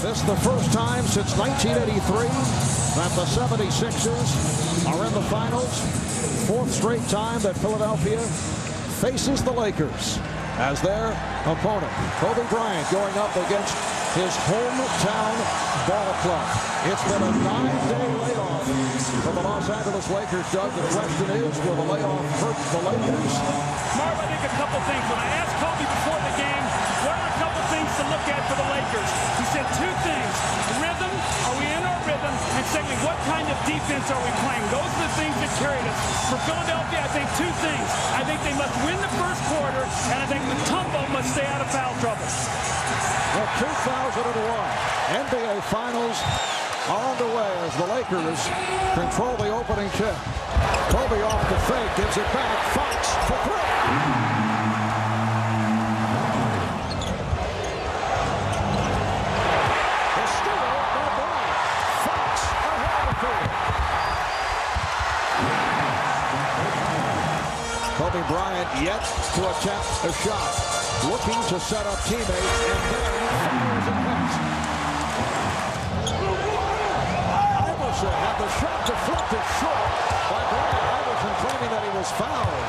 This is the first time since 1983 that the 76ers are in the finals. Fourth straight time that Philadelphia faces the Lakers as their opponent. Kobe Bryant going up against his hometown ball club. It's been a 9-day layoff for the Los Angeles Lakers, Doug. The question is, will the layoff hurt the Lakers? Marv, I think a couple things. When I asked Kobe before the game, what are a couple things to look at for the Lakers? He said two things. Rhythm, are we in our rhythm? And secondly, what kind of defense are we playing? Those are the things that carried us. For Philadelphia, I think two things. I think they must win the first quarter, and I think Mutombo must stay out of foul trouble. The 2001 NBA Finals are underway as the Lakers control the opening tip. Kobe off the fake, gives it back. Fox for three. The steal by Bryant. Fox ahead of the field. Kobe Bryant yet to attempt a shot. Looking to set up teammates, and then fires it hits. Iverson had the shot deflected short by Bryant. Iverson claiming that he was fouled.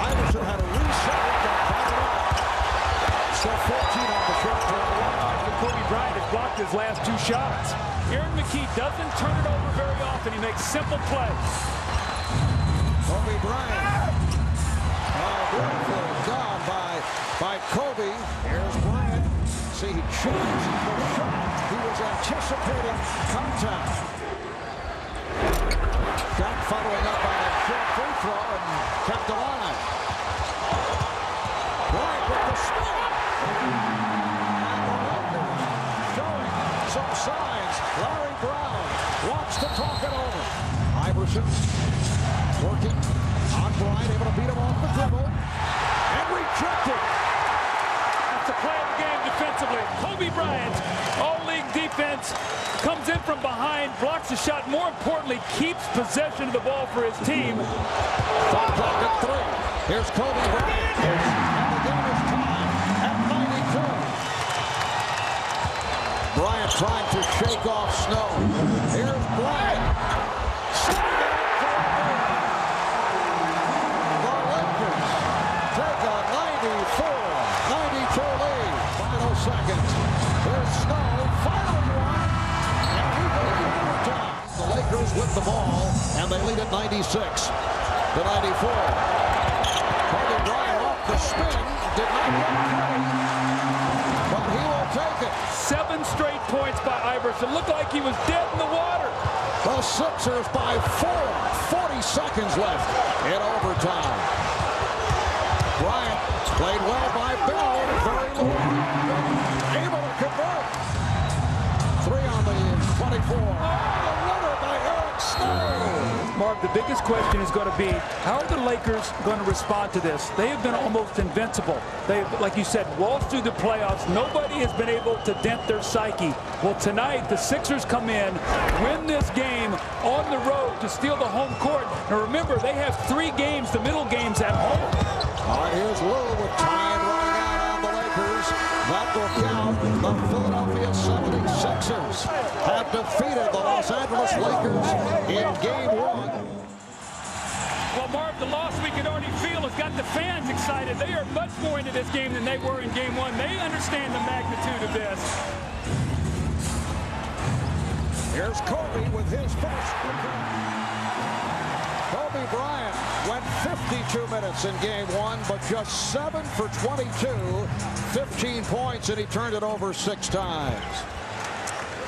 Iverson had a reset and got it up. Still 14 on the shot clock. Kobe Bryant has blocked his last two shots. Aaron McKee doesn't turn it over very often. He makes simple plays. Kobe Bryant. Beautiful job by Kobe. Here's Bryant. See, he chose the shot. He was anticipating contact. Shot following up on a short free throw and kept alive. Bryant with the spin. And the Lakers showing some signs. Larry Brown wants to talk it over. Iverson working on Bryant, able to beat him off the dribble. And rejected. That's the play of the game defensively. Kobe Bryant, all-league defense, comes in from behind, blocks the shot. More importantly, keeps possession of the ball for his team. Shot clock at 3. Here's Kobe Bryant. And the game is tied at 92. Bryant trying to shake off snow. Here's Bryant. Seconds. There's Snow. Final one. And we go to overtime. The Lakers with the ball, and they lead at 96 to 94. Kobe Bryant off the spin. Did not get carried, but he will take it. 7 straight points by Iverson. Looked like he was dead in the water. The Sixers by 4. 40 seconds left in overtime. Bryant played well by Bell. Very low. Able to convert. 3 on the 24. Oh, the runner by Eric Snow. Mark, the biggest question is going to be, how are the Lakers going to respond to this? They have been almost invincible. They, like you said, waltzed through the playoffs. Nobody has been able to dent their psyche. Well, tonight, the Sixers come in, win this game on the road to steal the home court. Now, remember, they have 3 games, the middle games at home. Here's Lou with time running out on the Lakers. That will count. The Philadelphia 76ers have defeated the Los Angeles Lakers in Game 1. Well, Marv, the loss we can already feel has got the fans excited. They are much more into this game than they were in Game 1. They understand the magnitude of this. Here's Kobe with his first. Kobe Bryant went 52 minutes in Game 1, but just 7 for 22, 15 points, and he turned it over 6 times.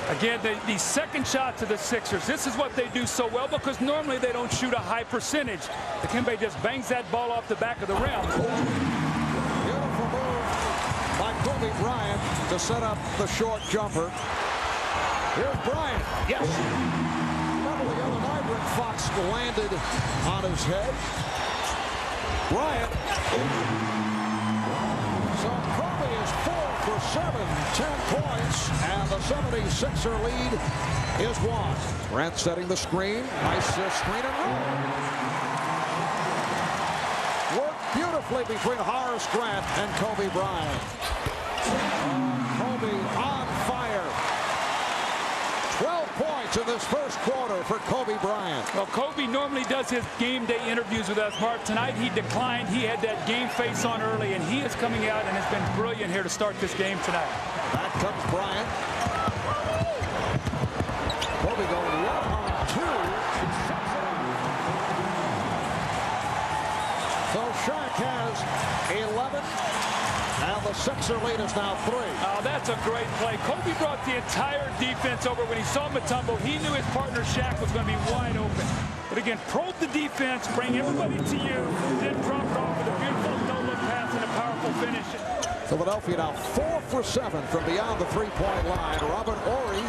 Again, the second shot to the Sixers. This is what they do so well because normally they don't shoot a high percentage. Dikembe just bangs that ball off the back of the rim. Beautiful move by Kobe Bryant to set up the short jumper. Here's Bryant. Yes. Remember the other night when Fox landed on his head. Bryant. So Kobe is 4 for 7, 10 points, and the 76er lead is 1. Grant setting the screen. Nice screen and roll. Worked beautifully between Horace Grant and Kobe Bryant. Kobe on fire. points in this first quarter for Kobe Bryant. Well, Kobe normally does his game day interviews with us, Mark. Tonight he declined. He had that game face on early, and he is coming out and has been brilliant here to start this game tonight. Back comes Bryant. Kobe going 1 on 2. So Shaq has 11. And the Sixer lead is now 3. Oh, that's a great play. Kobe brought the entire defense over. When he saw Mutombo, he knew his partner Shaq was going to be wide open. But again, probe the defense, bring everybody to you, then drop it off with a beautiful no-look pass and a powerful finish. Philadelphia now 4 for 7 from beyond the three-point line. Robert Horry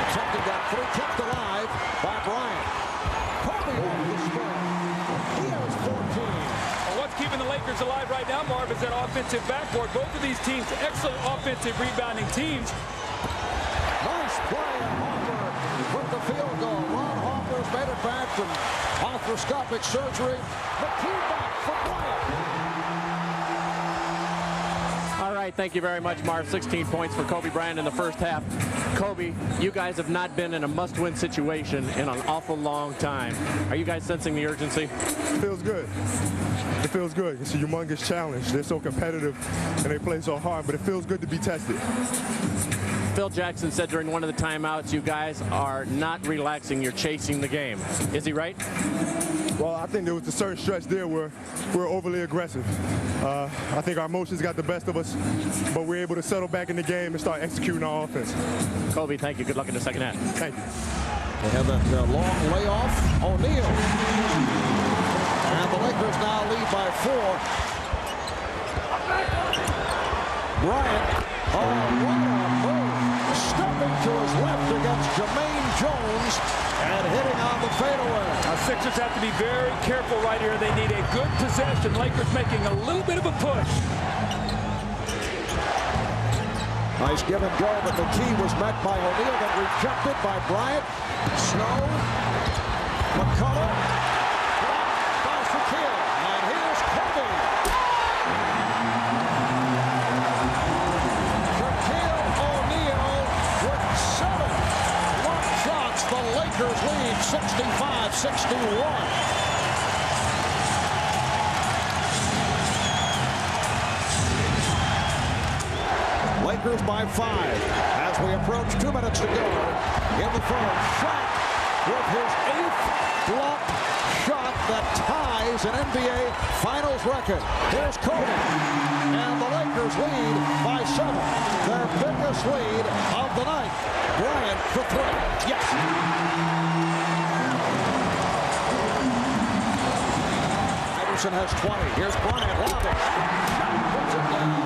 attempting that three, kept alive by Bryant. Kobe off the spin. He has 14. What's keeping the Lakers alive right now, Marv, is that offensive backboard. Both of these teams, excellent offensive rebounding teams. Nice play, and Hoffer with the field goal. Ron Hoffer's made it back from arthroscopic surgery. The key back for Bryant. All right, thank you very much, Marv. 16 points for Kobe Bryant in the first half. Kobe, you guys have not been in a must-win situation in an awful long time. Are you guys sensing the urgency? It feels good. It feels good. It's a humongous challenge. They're so competitive and they play so hard, but it feels good to be tested. Phil Jackson said during one of the timeouts, you guys are not relaxing, you're chasing the game. Is he right? Well, I think there was a certain stretch there where we're overly aggressive. I think our emotions got the best of us, but we're able to settle back in the game and start executing our offense. Kobe, thank you. Good luck in the second half. Thank you. They have that long layoff. O'Neal. And the Lakers now lead by 4. Bryant. Oh, what a move. Stepping to his left against Jermaine Jones and hitting on the fadeaway. Our Sixers have to be very careful right here. They need a good possession. Lakers making a little bit of a push. Nice give and go, but the key was met by O'Neal, then rejected by Bryant. Snow. McCullough. Blocked by Shaquille. And here's Kobe. Shaquille O'Neal with 7 block shots. The Lakers lead 65-61. Lakers by 5 as we approach 2 minutes to go in the first. Shaq with his 8th block shot that ties an NBA Finals record. Here's Kobe, and the Lakers lead by 7. Their biggest lead of the night. Bryant for 3. Yes. Iverson has 20. Here's Bryant lobbing. Shot puts it down.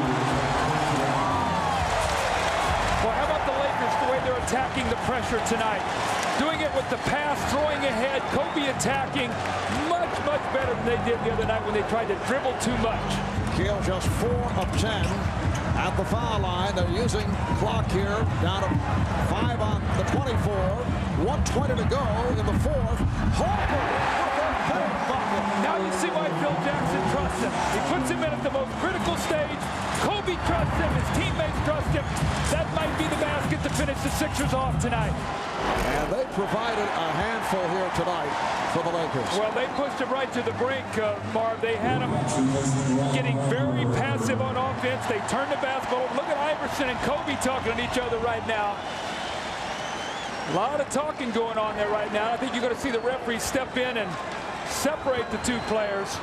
Well, how about the Lakers, the way they're attacking the pressure tonight? Doing it with the pass, throwing ahead, Kobe attacking much, much better than they did the other night when they tried to dribble too much. Kiel just 4 of 10 at the foul line. They're using clock here down to 5 on the 24. 1:20 to go in the 4th. Harper with a big bucket. Now you see why Phil Jackson trusts him. He puts him in at the most critical stage. Kobe trusts him. His teammates trust him. That might be the basket to finish the Sixers off tonight. And they provided a handful here tonight for the Lakers. Well, they pushed him right to the brink, Marv. They had him getting very passive on offense. They turned the basketball. Look at Iverson and Kobe talking to each other right now. A lot of talking going on there right now. I think you're going to see the referee step in and separate the 2 players.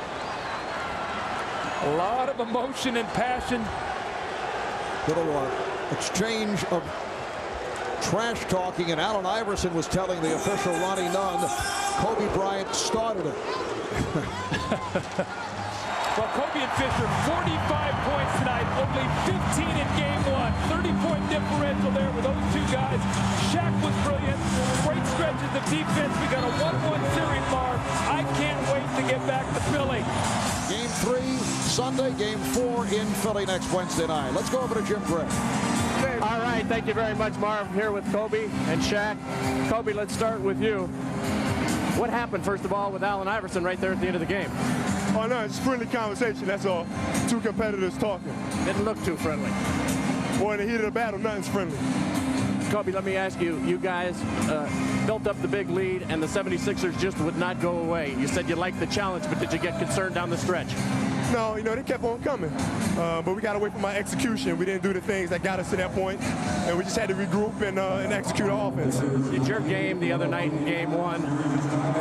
A lot of emotion and passion. Little exchange of trash talking, and Allen Iverson was telling the official Ronnie Nunn Kobe Bryant started it. Well, Kobe and Fisher, 45 points tonight, only 15 in game 1. 30-point differential there with those 2 guys. Shaq was brilliant. Great stretches of defense. We got a 1-1 series, Mark. I can't wait to get back to Philly. Game 3 Sunday, game 4 in Philly next Wednesday night. Let's go over to Jim Gray. All right, thank you very much, Marv. Here with Kobe and Shaq. Kobe, let's start with you. What happened, first of all, with Allen Iverson right there at the end of the game? Oh, no, it's friendly conversation, that's all. 2 competitors talking. Didn't look too friendly. Boy, in the heat of the battle, nothing's friendly. Kobe, let me ask you, you guys built up the big lead, and the 76ers just would not go away. You said you liked the challenge, but did you get concerned down the stretch? No, you know, they kept on coming. But we got away from our execution. We didn't do the things that got us to that point, and we just had to regroup and execute our offense. Did your game the other night in Game 1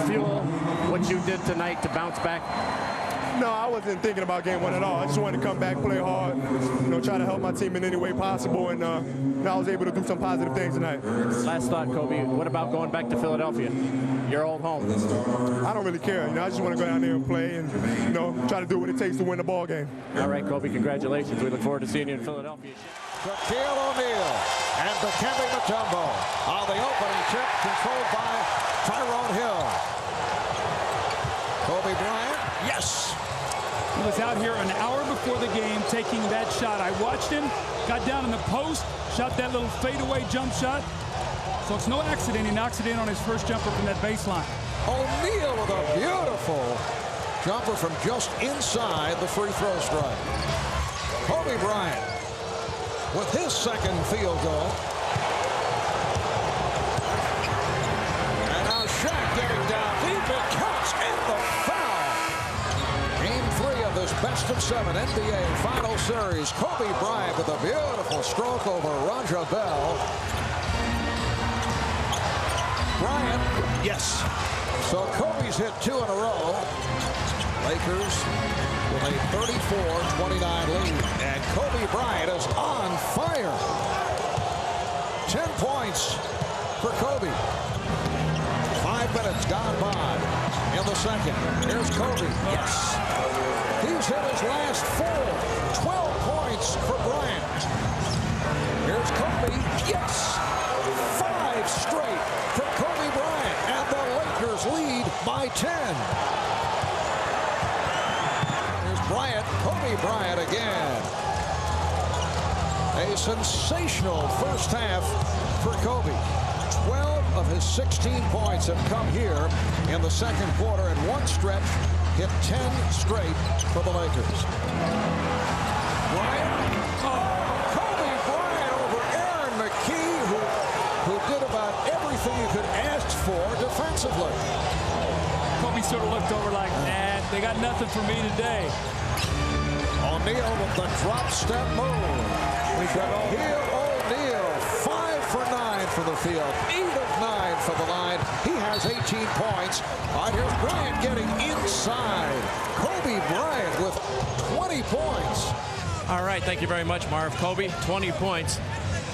fuel what you did tonight to bounce back? No, I wasn't thinking about Game 1 at all. I just wanted to come back, play hard, you know, try to help my team in any way possible, and I was able to do some positive things tonight. Last thought, Kobe, what about going back to Philadelphia, your old home? I don't really care. You know, I just want to go down there and play and, you know, try to do what it takes to win the ball game. All right, Kobe, congratulations. We look forward to seeing you in Philadelphia. Shaquille O'Neal and Dikembe Mutombo on the opening tip, controlled by Tyrone Hill. Kobe Bryant, yes. He was out here an hour before the game taking that shot. I watched him, got down in the post, shot that little fadeaway jump shot. So it's no accident he knocks it in on his first jumper from that baseline. O'Neal with a beautiful jumper from just inside the free throw stripe. Kobe Bryant with his second field goal. And now Shaq getting down deep. It counts in the foul. Game 3 of this best-of-7 NBA final series. Kobe Bryant with a beautiful stroke over Raja Bell. Bryant, yes. So Kobe's hit 2 in a row. Lakers with a 34-29 lead. And Kobe Bryant is on fire. 10 points for Kobe. 5 minutes gone by in the second. Here's Kobe. Yes. He's hit his last 4. 12 points for Bryant. Here's Kobe. Yes. 5 straight for Kobe Bryant. And the Lakers lead by 10. Here's Bryant. Kobe Bryant again. A sensational first half for Kobe. 12 of his 16 points have come here in the second quarter, and one stretch hit 10 straight for the Lakers. Bryant. Kobe Bryant over Aaron McKee, who did about everything you could ask for defensively. Kobe sort of looked over like, nah, they got nothing for me today. O'Neal with the drop step move. Shaquille O'Neal, 5 for 9 for the field, 8 of 9 for the line. He has 18 points. All right, here's Bryant getting inside. Kobe Bryant with 20 points. All right, thank you very much, Marv. Kobe, 20 points.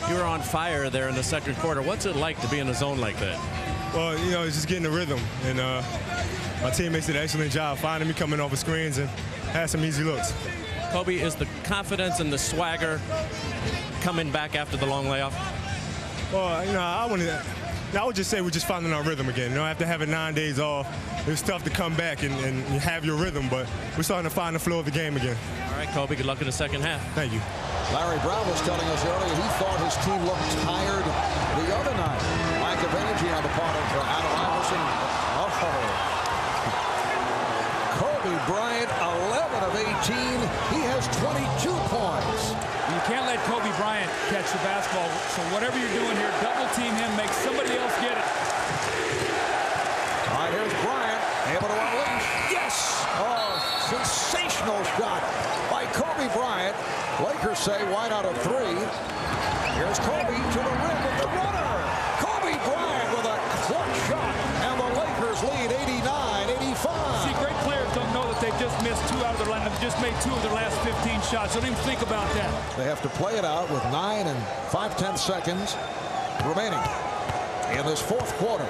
You were on fire there in the second quarter. What's it like to be in a zone like that? Well, you know, it's just getting the rhythm, and my teammates did an excellent job finding me coming off the screens and had some easy looks. Kobe, is the confidence and the swagger coming back after the long layoff? Well, you know, I would just say we're just finding our rhythm again. You know, after having 9 days off, it's tough to come back and have your rhythm, but we're starting to find the flow of the game again. All right, Kobe, good luck in the second half. Thank you. Larry Brown was telling us earlier he thought his team looked tired the other night. Lack of energy on the part of Allen Iverson. Kobe Bryant, 11 of 18. He has 22 points. You can't let Kobe Bryant catch the basketball. So whatever you're doing here, double team him, make somebody else get it. All right, here's Bryant, able to unleash. Yes! Oh, sensational shot by Kobe Bryant. Lakers say, why not a 3? Here's Kobe to the rim with the runner. Kobe Bryant with a clutch shot, and the Lakers lead 89-85. See, great players don't know that they've just missed 2 out of their line. They've just made 2 of their last 15 shots. Don't even think about that. They have to play it out with 9 and 5/10 seconds remaining in this fourth quarter.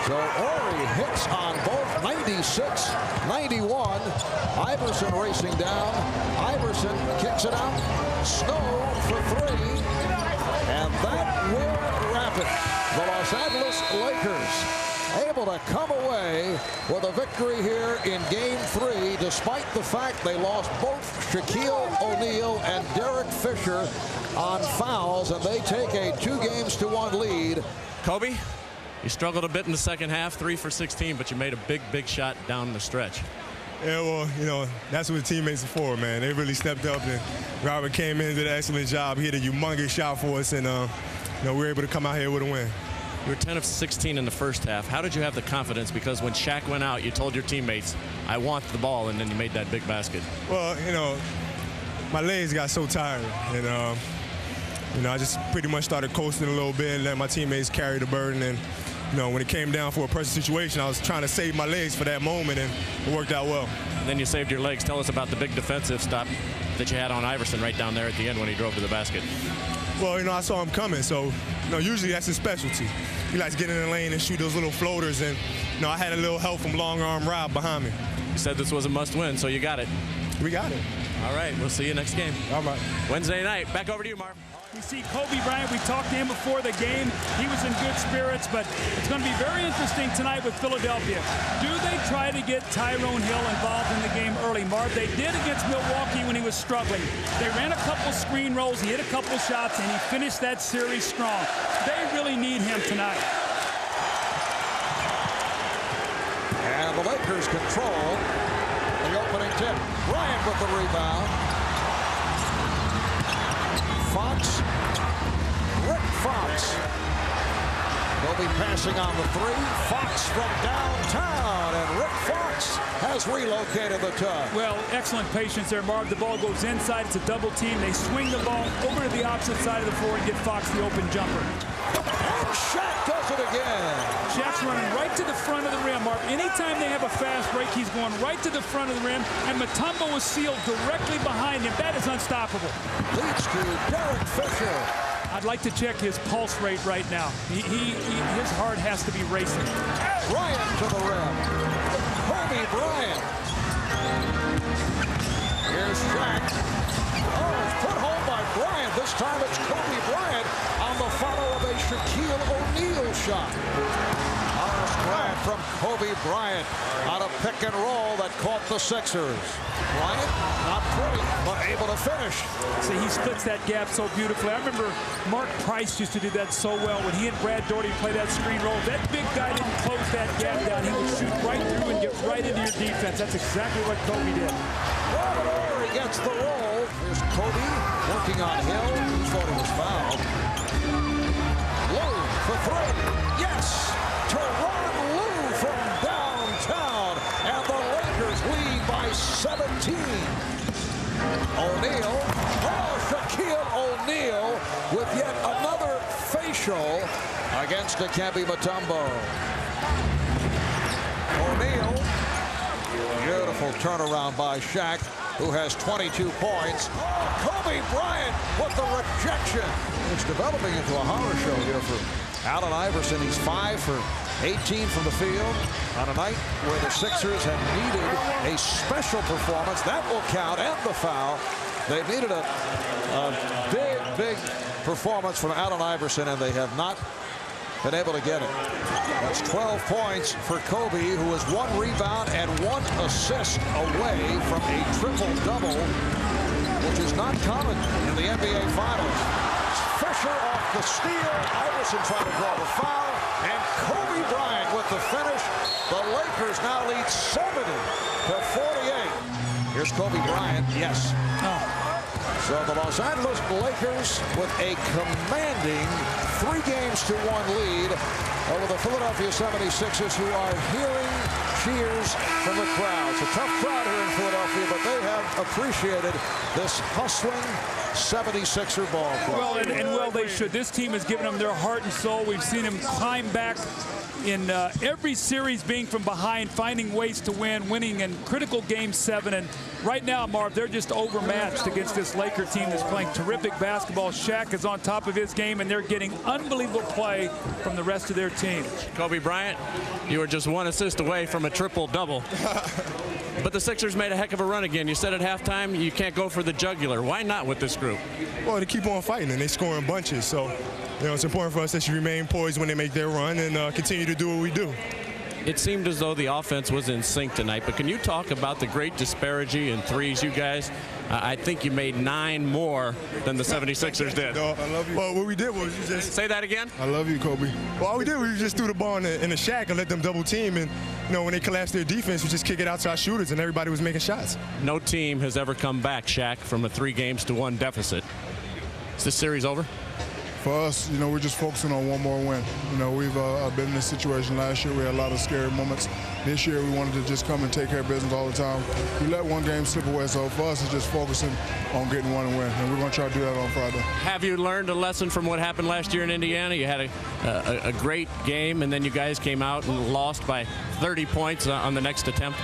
So Horry hits on both 96, 91. Iverson racing down. Iverson kicks it out. Snow for 3. And that will wrap it. The Los Angeles Lakers able to come away with a victory here in Game 3, despite the fact they lost both Shaquille O'Neal and Derek Fisher on fouls, and they take a 2-1 lead. Kobe, you struggled a bit in the second half, 3 for 16, but you made a big shot down the stretch. Yeah, well, you know, that's what the teammates are for, man. They really stepped up, and Robert came in and did an excellent job. He hit a humongous shot for us, and you know, we were able to come out here with a win. You were 10 of 16 in the first half. How did you have the confidence? Because when Shaq went out, you told your teammates, I want the ball, and then you made that big basket. Well, you know, my legs got so tired, and you know, I just pretty much started coasting a little bit and let my teammates carry the burden. And you know, when it came down for a pressure situation, I was trying to save my legs for that moment, and it worked out well. And then you saved your legs. Tell us about the big defensive stop that you had on Iverson right down there at the end when he drove to the basket. Well, you know, I saw him coming, so you know, usually that's his specialty. He likes getting in the lane and shoot those little floaters, and you know, I had a little help from long arm Rob behind me. You said this was a must-win, so you got it. We got it. All right, we'll see you next game. All right. Wednesday night. Back over to you, Marv. We see Kobe Bryant. We talked to him before the game. He was in good spirits, but it's going to be very interesting tonight with Philadelphia. Do they try to get Tyrone Hill involved in the game early, Marv? They did against Milwaukee when he was struggling. They ran a couple screen rolls, he hit a couple shots, and he finished that series strong. They really need him tonight. And the Lakers control the opening tip. Bryant with the rebound. Fox, Rick Fox. They'll be passing on the three. Fox from downtown, and Rick Fox has relocated the tug. Well, excellent patience there, Marv. The ball goes inside. It's a double team. They swing the ball over to the opposite side of the floor and get Fox the open jumper. And Shaq does it again. Shaq's running right to the front of the rim, Marv. Anytime they have a fast break, he's going right to the front of the rim, and Mutombo is sealed directly behind him. That is unstoppable. Leads to Derek Fisher. I'd like to check his pulse rate right now. His heart has to be racing. Bryant to the rim. Kobe Bryant. Here's Shaq. Oh, it's put home by Bryant. This time it's Kobe Bryant on the follow of a Shaquille O'Neal shot. Horace Grant from Kobe Bryant on a pick and roll that caught the Sixers. Bryant, not pretty, but able to finish. See, he splits that gap so beautifully. I remember Mark Price used to do that so well when he and Brad Daugherty play that screen roll. That big guy didn't close that gap down. He would shoot right through and get right into your defense. That's exactly what Kobe did. He gets the roll. Here's Kobe working on Hill. He thought he was fouled. Lou for three. Yes! Teron Lou from downtown. And the Lakers lead by 17. O'Neal. Oh, Shaquille O'Neal with yet another facial against Dikembe Mutombo. O'Neal. Beautiful turnaround by Shaq, who has 22 points. Kobe Bryant with the rejection. It's developing into a horror show here for Allen Iverson. He's 5 for 18 from the field on a night where the Sixers have needed a special performance. That will count, and the foul. They've needed a big performance from Allen Iverson, and they have not been able to get it. That's 12 points for Kobe, who is 1 rebound and 1 assist away from a triple-double, which is not common in the NBA Finals. Fisher off the steal. Iverson trying to draw the foul, and Kobe Bryant with the finish. The Lakers now lead 70 to 48. Here's Kobe Bryant. Yes. So the Los Angeles Lakers with a commanding 3-1 lead over the Philadelphia 76ers, who are hearing cheers from the crowd. It's a tough crowd here in Philadelphia, but they have appreciated this hustling 76er ball club. Well, and well they should. This team has given them their heart and soul. We've seen them climb back in every series, being from behind, finding ways to win, winning in critical Game 7. And right now, Marv, they're just overmatched against this Laker team that's playing terrific basketball. Shaq is on top of his game, and they're getting unbelievable play from the rest of their team. Kobe Bryant, you were just 1 assist away from a triple-double. But the Sixers made a heck of a run again. You said at halftime you can't go for the jugular. Why not with this group? Well, they keep on fighting, and they score in bunches. So, you know, it's important for us that you remain poised when they make their run and continue to do what we do. It seemed as though the offense was in sync tonight, but can you talk about the great disparity in threes you guys I think you made 9 more than the 76ers did. No, I love you. Well, what we did was just... Say that again? I love you, Kobe. Well, all we did was just threw the ball in the shack and let them double team. And, you know, when they collapsed their defense, we just kick it out to our shooters, and everybody was making shots. No team has ever come back, Shaq, from a 3-1 deficit. Is this series over? For us, you know, we're just focusing on one more win. You know, we've been in this situation last year. We had a lot of scary moments. This year, we wanted to just come and take care of business all the time. We let one game slip away, so for us, it's just focusing on getting one and win, and we're going to try to do that on Friday. Have you learned a lesson from what happened last year in Indiana? You had a great game, and then you guys came out and lost by 30 points on the next attempt.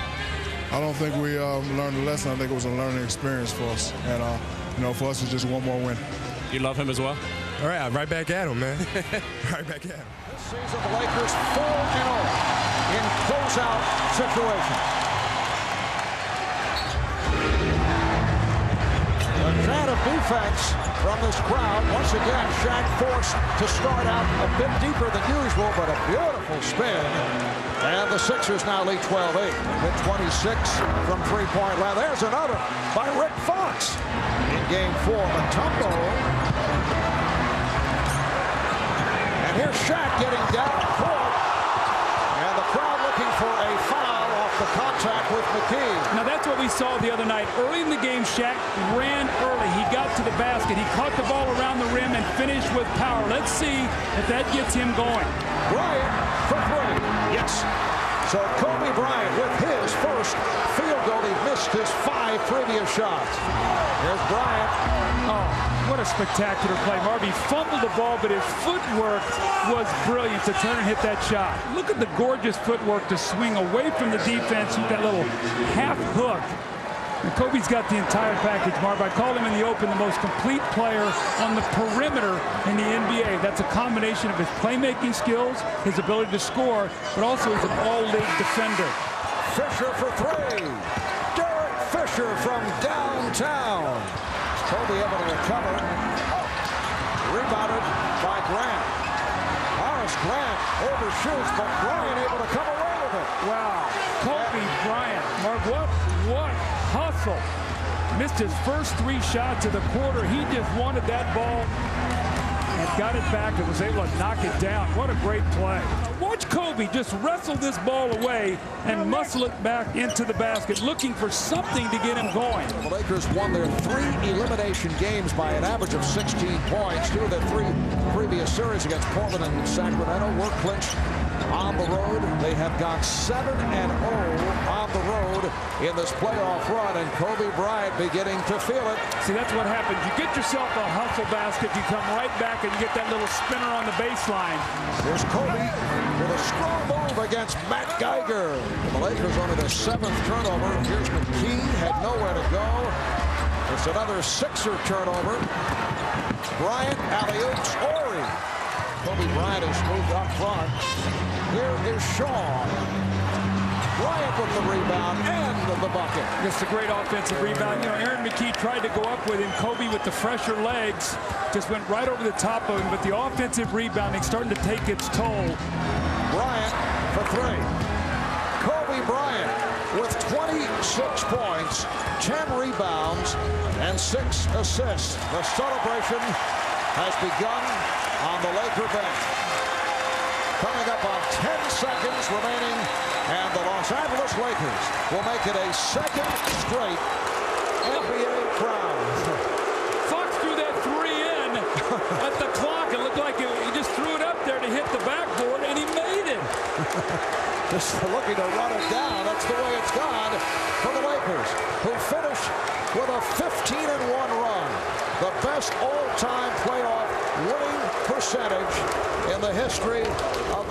I don't think we learned a lesson. I think it was a learning experience for us, and you know, for us, it's just one more win. You love him as well? All right, right back at him, man. Right back at him. This season, the Lakers 4-0 in closeout situations. A chant of defense from this crowd. Once again, Shaq forced to start out a bit deeper than usual, but a beautiful spin. And the Sixers now lead 12-8. Hit 26 from three-point land. There's another by Rick Fox in Game 4. Mutombo. And here's Shaq getting down court. And the crowd looking for a foul off the contact with McKee. Now that's what we saw the other night. Early in the game, Shaq ran early. He got to the basket. He caught the ball around the rim and finished with power. Let's see if that gets him going. Bryant for 3. Yes. So Kobe Bryant with his first field goal. He missed his 5 previous shots. Here's Bryant. Oh, what a spectacular play. Marvy fumbled the ball, but his footwork was brilliant to turn and hit that shot. Look at the gorgeous footwork to swing away from the defense with that little half hook. And Kobe's got the entire package, Marv. I called him in the open the most complete player on the perimeter in the NBA. That's a combination of his playmaking skills, his ability to score, but also he's an all-league defender. Fisher for 3. Derek Fisher from downtown. Kobe able to recover. Rebounded by Grant. Horace Grant overshoots, but Bryant able to come away with it. Wow. Kobe Bryant. Marv, what hustle. Missed his first 3 shots of the quarter. He just wanted that ball and got it back and was able to knock it down. What a great play. Watch Kobe just wrestle this ball away and muscle it back into the basket, looking for something to get him going. The Lakers won their 3 elimination games by an average of 16 points. 2 of their 3 previous series against Portland and Sacramento were clinched on the road. They have gone 7-0 on the road in this playoff run, and Kobe Bryant beginning to feel it. See, that's what happens. You get yourself a hustle basket, you come right back and you get that little spinner on the baseline. Here's Kobe with a strong move against Matt Geiger. The Lakers only their 7th turnover. Here's McKee, had nowhere to go. It's another Sixer turnover. Bryant, alley-oops, Ori. Kobe Bryant has moved up front. Here is Shaw. Bryant with the rebound and the bucket. It's a great offensive rebound. You know, Aaron McKee tried to go up with him. Kobe with the fresher legs just went right over the top of him. But the offensive rebounding starting to take its toll. Bryant for 3. Kobe Bryant with 26 points, 10 rebounds, and 6 assists. The celebration has begun on the Laker bench. Coming up on 10 seconds remaining, and the Los Angeles Lakers will make it a 2nd straight NBA crown. Fox threw that 3 in at the clock. It looked like he just threw it up there to hit the backboard, and he made it. Just looking to run it down. That's the way it's gone for the Lakers, who finish with a 15-1 run. The best all-time playoff winning percentage in the history of